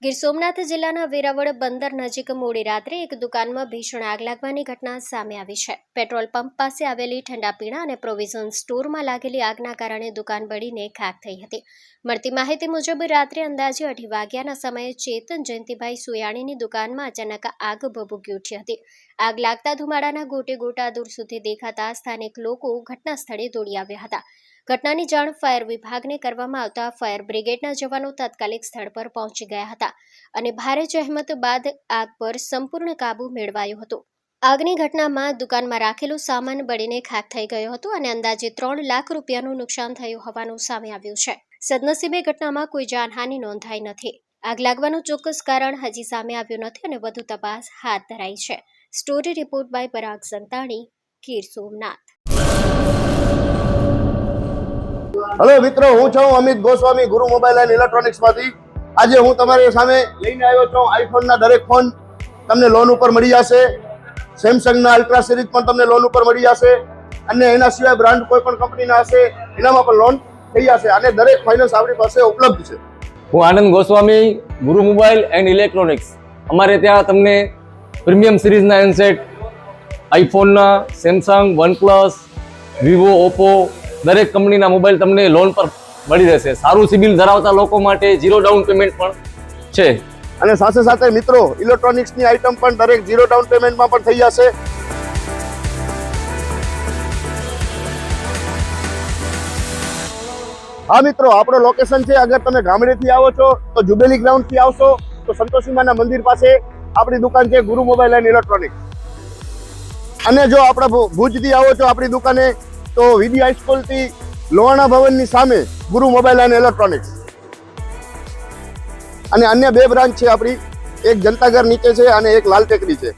ગીર સોમનાથ જિલ્લાના વેરાવળ બંદર નજીક મોડી રાત્રે એક દુકાનમાં ભીષણ આગ લાગવાની ઘટના સામે આવી છે. પેટ્રોલ પંપ પાસે આવેલી ઠંડા પીણા અને પ્રોવિઝન સ્ટોરમાં લાગેલી આગના કારણે દુકાન બળીને ખાખ થઈ હતી. મળતી માહિતી મુજબ રાત્રે અંદાજે 8 વાગ્યાના સમયે ચેતન જયંતિભાઈ સુયાણીની દુકાનમાં અચાનક આગ ભભૂકી ઉઠી હતી. આગ લાગતા ધુમાડાના ગોટે ગોટા દૂર સુધી દેખાતા સ્થાનિક લોકો ઘટના સ્થળે દોડી આવ્યા હતા. ઘટનાની જાણ ફાયર વિભાગને કરવામાં આવતા ફાયર બ્રિગેડના જવાનો તાત્કાલિક સ્થળ પર પહોંચી ગયા હતા અને ભારે જહેમત બાદ આગ પર સંપૂર્ણ કાબુ મેળવાયો હતો. આગની ઘટનામાં દુકાનમાં રાખેલું સામાન બળીને ખાખ થઈ ગયો હતો અને અંદાજે 3 લાખ રૂપિયાનું નુકસાન થયું હોવાનું સામે આવ્યું છે. સદનસીબે ઘટનામાં કોઈ જાનહાનિ નોંધાઈ નથી. આગ લાગવાનું ચોક્કસ કારણ હજી સામે આવ્યું નથી અને વધુ તપાસ હાથ ધરાઈ છે. Story report by Parag Santani, Gir Somnath. Hello મિત્રો, હું છું અમિત ગોસ્વામી, ગુરુ મોબાઈલ એન્ડ ઇલેક્ટ્રોનિક્સમાંથી. આજે હું તમારી સામે લઈને આવ્યો છું આઈફોનના દરેક ફોન તમને લોન ઉપર મળી જશે. સેમસંગના અલ્ટ્રા સિરીઝ પણ તમને લોન ઉપર મળી જશે અને એના સિવાય બ્રાન્ડ કોઈ પણ કંપનીના હશે એનામાં પણ લોન થઈ જશે અને દરેક ફાઇનાન્સ આપણી પાસે ઉપલબ્ધ છે. હું આનંદ ગોસ્વામી, ગુરુ મોબાઈલ એન્ડ ઇલેક્ટ્રોનિક્સ. અમારે ત્યાં તમને પ્રીમિયમ સિરીઝના હેન્ડસેટ, આઈફોનના, સેમસંગ, વનપ્લસ, વિવો, ઓપ્પો દરેક કંપનીના મોબાઈલ તમને લોન પર મળી રહેશે. સારું સિબિલ ધરાવતા લોકો માટે 0 ડાઉન પેમેન્ટ પણ છે. અને સાથે સાથે મિત્રો ઇલેક્ટ્રોનિક્સની આઇટમ પણ દરેક 0 ડાઉન પેમેન્ટમાં પણ થઈ જશે. હા મિત્રો, આપણો લોકેશન છે, અગર તમે ગામડેથી આવો છો તો જુબેલી ગ્રાઉન્ડથી આવશો તો સંતોષીમાના મંદિર પાસે આપણી દુકાન છે ગુરુ મોબાઈલ એન્ડ ઇલેક્ટ્રોનિક્સ. અને જો આપણા ભુજથી આવો છો આપણી દુકાને તો વીડી હાઈસ્કૂલથી લોહાણા ભવનની સામે ગુરુ મોબાઈલ એન્ડ ઇલેક્ટ્રોનિક્સ. અને અન્ય 2 બ્રાન્ચ છે આપણી, એક જનતાગર નીચે છે અને એક લાલ ટેકરી છે.